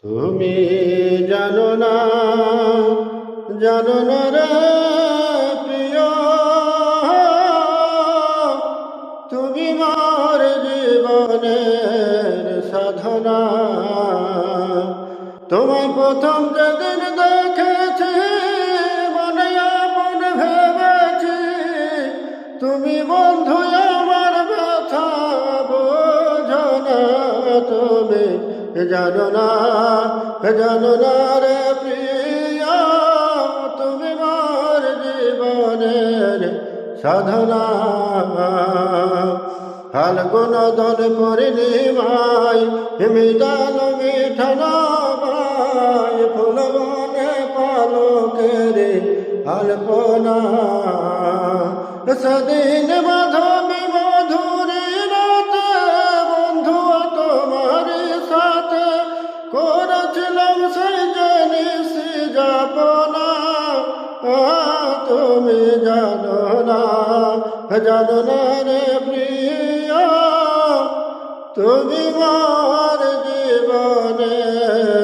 তুমি জানো না রে প্রিয়, তুমি মোর জীবনের সাধনা। তোমায় প্রথম যেদিন দেখেছি মনে আপন ভেবেছি, তুমি বন্ধু আমার ব্যথা বোঝো না। তুমি জানো না রে প্রিয়া, তুমি মোর জীবনের সাধনা। ফাল্গুন দল পূর্ণিমায় মিতাল মিঠনামায়, ফুল বনে পালকের আলপনা। সেদিন মাধবী মধুরী রাতে বন্ধু তোমার সাথে করেছিলাম সেই জিনিস যাপনা। তুমি জানো না রে প্রিয়া, তুমি মোর জীবনের